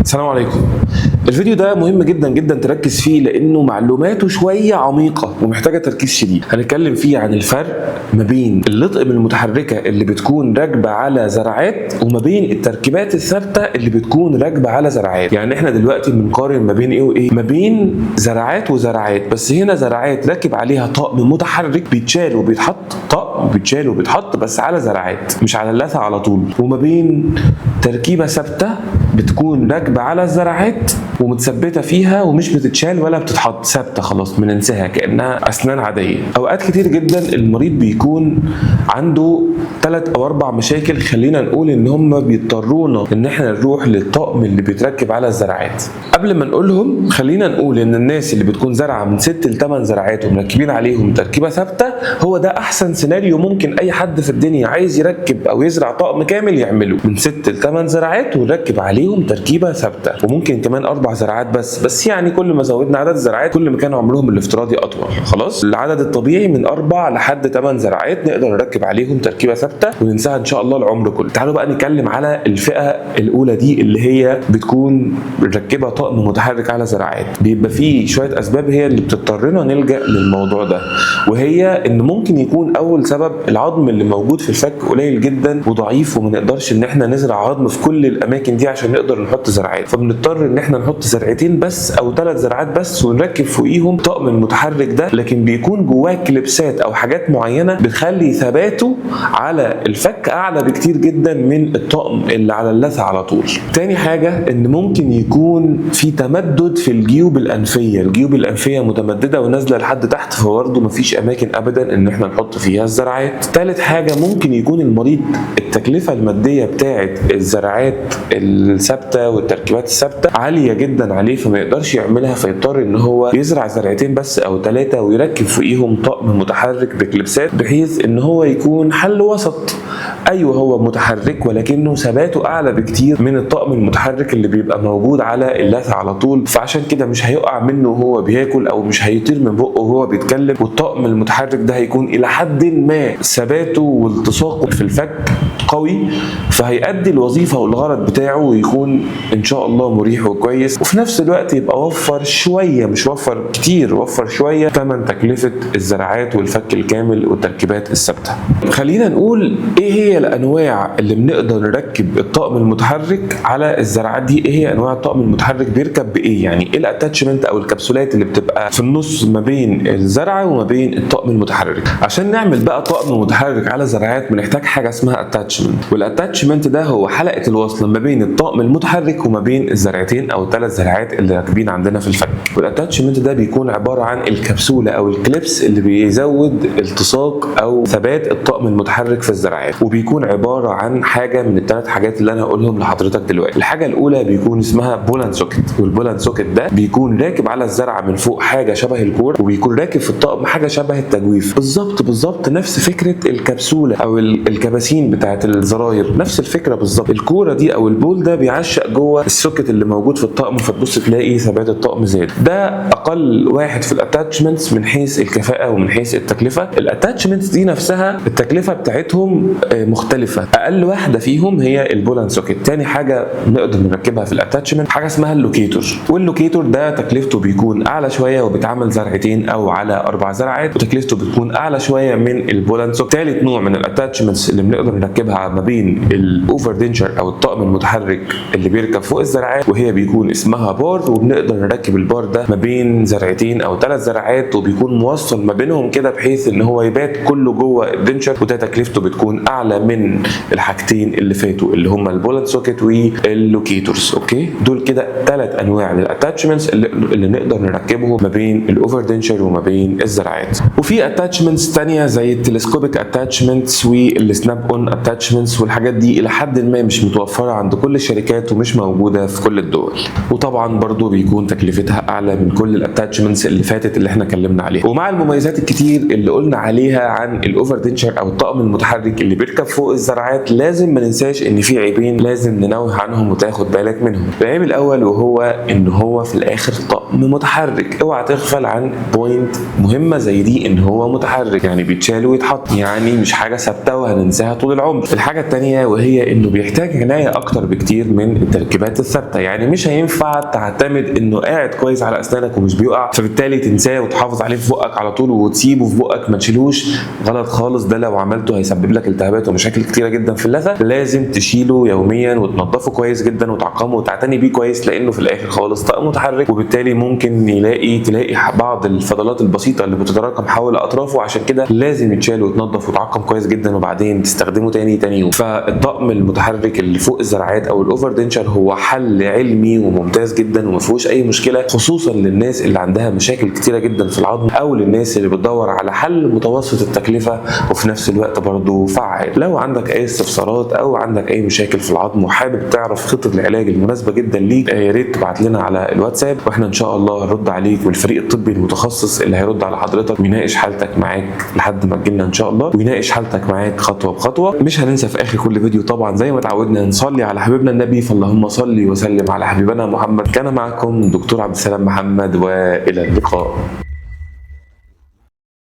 السلام عليكم. الفيديو ده مهم جدا جدا تركز فيه لانه معلوماته شويه عميقه ومحتاجه تركيز شديد. هنتكلم فيه عن الفرق ما بين اللطم المتحركه اللي بتكون راكبه على زرعات وما بين التركيبات الثابته اللي بتكون راكبه على زرعات. يعني احنا دلوقتي بنقارن ما بين ايه وايه؟ ما بين زرعات وزرعات، بس هنا زرعات راكب عليها طقم متحرك بيتشال وبيتحط، طقم بيتشال وبيتحط بس على زرعات مش على اللثه على طول، وما بين تركيبه ثابته بتكون راكبه على الزرعات ومتثبته فيها ومش بتتشال ولا بتتحط، ثابته خلاص بننساها كانها اسنان عاديه. اوقات كتير جدا المريض بيكون عنده 3 أو 4 مشاكل، خلينا نقول ان هم بيضطرونا ان احنا نروح للطقم اللي بيتركب على الزرعات. قبل ما نقولهم خلينا نقول ان الناس اللي بتكون زرعه من 6 ل 8 زرعات ومركبين عليهم تركيبه ثابته، هو ده احسن سيناريو ممكن اي حد في الدنيا عايز يركب او يزرع طقم كامل يعمله، من 6 ل 8 زرعات ونركب عليهم تركيبه ثابته، وممكن كمان 4 زرعات بس يعني كل ما زودنا عدد الزرعات كل ما كان عمرهم الافتراضي اطول. خلاص العدد الطبيعي من 4 لحد 8 زرعات نقدر نركب عليهم تركيبه ثابته وننساها ان شاء الله العمر كله. تعالوا بقى نتكلم على الفئه الاولى دي اللي هي بتكون مركبه طقم متحرك على زرعات. بيبقى فيه شويه اسباب هي اللي بتضطرنا نلجا للموضوع ده، وهي ان ممكن يكون اول سبب العظم اللي موجود في الفك قليل جدا وضعيف، وما نقدرش ان احنا نزرع عظم في كل الاماكن دي عشان نقدر نحط زرعات، فبنضطر ان احنا نحط زرعتين بس او 3 زرعات بس ونركب فوقيهم طقم المتحرك ده، لكن بيكون جواه كليبسات او حاجات معينه بتخلي ثباته على الفك اعلى بكتير جدا من الطقم اللي على اللثه على طول. تاني حاجه ان ممكن يكون في تمدد في الجيوب الانفيه، الجيوب الانفيه متمدده ونازله لحد تحت، فبرضه مفيش اماكن ابدا ان احنا نحط فيها الزرعات. تالت حاجه ممكن يكون المريض التكلفه الماديه بتاعه الزرعات الثابته والتركيبات الثابته عاليه جدا عليه، فما يقدرش يعملها، فيضطر ان هو يزرع زرعتين بس او 3 ويركب فوقيهم طقم متحرك بكليبسات، بحيث ان هو يكون حل وسط. ايوه هو متحرك ولكنه ثباته اعلى بكتير من الطقم المتحرك اللي بيبقى موجود على اللثه على طول، فعشان كده مش هيقع منه وهو بياكل او مش هيطير من بقه وهو بيتكلم، والطقم المتحرك ده هيكون الى حد ما ثباته والتصاقه في الفك قوي، فهيأدي الوظيفه والغرض بتاعه ويكون ان شاء الله مريح وكويس، وفي نفس الوقت يبقى وفر شويه، مش وفر كتير، وفر شويه ثمن تكلفه الزرعات والفك الكامل والتركيبات الثابته. خلينا نقول ايه هي الانواع اللي بنقدر نركب الطقم المتحرك على الزرعات دي. ايه هي انواع الطقم المتحرك؟ بيركب بايه؟ يعني ايه الاتاتشمنت او الكبسولات اللي بتبقى في النص ما بين الزرعه وما بين الطقم المتحرك. عشان نعمل بقى طقم متحرك على زرعات بنحتاج حاجه اسمها اتاتشمنت، والاتاتشمنت ده هو حلقه الوصل ما بين الطقم المتحرك وما بين الزرعتين او 3 زرعات اللي راكبين عندنا في الفك. والاتاتشمنت ده بيكون عباره عن الكبسوله او الكليبس اللي بيزود التصاق او ثبات الطقم المتحرك في الزرعات، وبيكون عباره عن حاجه من ال3 حاجات اللي انا هقولهم لحضرتك دلوقتي. الحاجه الاولى بيكون اسمها بولان سوكت، والبولان سوكت ده بيكون راكب على الزرعه من فوق حاجه شبه الكور، وبيكون راكب في الطقم حاجه شبه التجويف بالظبط نفس فكره الكبسوله او الكباسين بتاعه الزراير، نفس الفكره بالظبط. الكوره دي او البول ده بيعشق جوه السوكت اللي موجود في الطقم، فتبص تلاقي ثبات الطقم زاد. ده اقل واحد في الاتاتشمنتس من حيث الكفاءه ومن حيث التكلفه. الاتاتشمنتس دي نفسها التكلفه بتاعتهم مختلفه، اقل واحده فيهم هي البولان سوكت. تاني حاجه نقدر نركبها في الاتاتشمنت حاجه اسمها اللوكيتور، واللوكيتور ده تكلفته بيكون اعلى شويه وبيتعمل زرعتين او على 4 زرعات، وتكلفته بتكون اعلى شويه من البولان سوكت. ثالث نوع من الاتاتشمنتس اللي بنقدر نركبها ما بين الاوفر دينشر او الطقم المتحرك اللي بيركب فوق الزرعات، وهي بيكون اسمها بار، وبنقدر نركب البار ده ما بين زرعتين او 3 زرعات، وبيكون موصل ما بينهم كده بحيث ان هو يبات كله جوه الدينشر، وده تكلفته بتكون اعلى من الحاجتين اللي فاتوا اللي هم البولان سوكت واللوكيتورز. اوكي، دول كده 3 انواع للاتاتشمنتس اللي نقدر نركبهم ما بين الاوفر دينشر وما بين الزرعات. وفي اتاتشمنتس ثانيه زي التلسكوبيك اتاتشمنتس والسناب اون اتاتشمنتس، والحاجات دي الى حد ما مش متوفره عند كل الشركات ومش موجوده في كل الدول، وطبعا برضو بيكون تكلفتها اعلى اعلى من كل الاتاتشمنتس اللي فاتت اللي احنا اتكلمنا عليها. ومع المميزات الكتير اللي قلنا عليها عن الاوفر دنشر او الطقم المتحرك اللي بيركب فوق الزراعات، لازم ما ننساش ان في عيبين لازم ننوه عنهم وتاخد بالك منهم. العيب الاول وهو ان هو في الاخر طقم متحرك. اوعى تغفل عن بوينت مهمه زي دي، ان هو متحرك يعني بيتشال ويتحط، يعني مش حاجه ثابته وهننساها طول العمر. الحاجه الثانيه وهي انه بيحتاج عنايه اكتر بكتير من التركيبات الثابته، يعني مش هينفع تعتمد انه قاعد كويس على اسنانك ومش بيقع فبالتالي تنساه وتحافظ عليه في بقك على طول وتسيبه في بقك ما تشيلوش. غلط خالص، ده لو عملته هيسبب لك التهابات ومشاكل كتيره جدا في اللثه. لازم تشيله يوميا وتنضفه كويس جدا وتعقمه وتعتني بيه كويس، لانه في الاخر خالص طقم متحرك، وبالتالي ممكن تلاقي بعض الفضلات البسيطه اللي بتتراكم حول اطرافه. عشان كده لازم يتشال ويتنضف ويتعقم كويس جدا وبعدين تستخدمه تاني يوم. فالطقم المتحرك اللي فوق الزراعات او الاوفر دنشر هو حل علمي وممتاز جدا وما فيهوش اي مشكله، خصوصا للناس اللي عندها مشاكل كتيره جدا في العظم او للناس اللي بتدور على حل متوسط التكلفه وفي نفس الوقت برضه فعال. لو عندك اي استفسارات او عندك اي مشاكل في العظم وحابب تعرف خطه العلاج المناسبه جدا ليك، يا ريت تبعت لنا على الواتساب واحنا ان شاء الله هنرد عليك، والفريق الطبي المتخصص اللي هيرد على حضرتك ويناقش حالتك معاك لحد ما تجيلنا ان شاء الله، ويناقش حالتك معاك خطوه بخطوه. مش هننسى في اخر كل فيديو طبعا زي ما اتعودنا نصلي على حبيبنا النبي، فاللهم صل وسلم على حبيبنا محمد. كان معكم دكتور عبد السلام محمد، والى اللقاء.